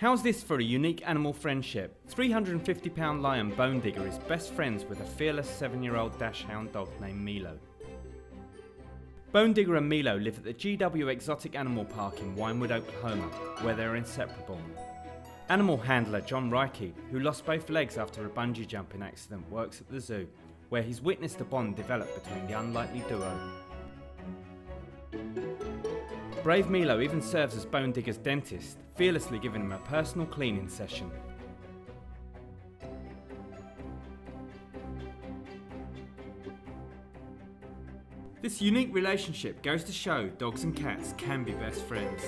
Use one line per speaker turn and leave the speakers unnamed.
How's this for a unique animal friendship? 350-pound lion Bone Digger is best friends with a fearless 7-year-old dachshund dog named Milo. Bone Digger and Milo live at the GW Exotic Animal Park in Winewood, Oklahoma, where they are inseparable. Animal handler John Reike, who lost both legs after a bungee jumping accident, works at the zoo, where he's witnessed a bond develop between the unlikely duo. Brave Milo even serves as Bone Digger's dentist, fearlessly giving him a personal cleaning session. This unique relationship goes to show dogs and cats can be best friends.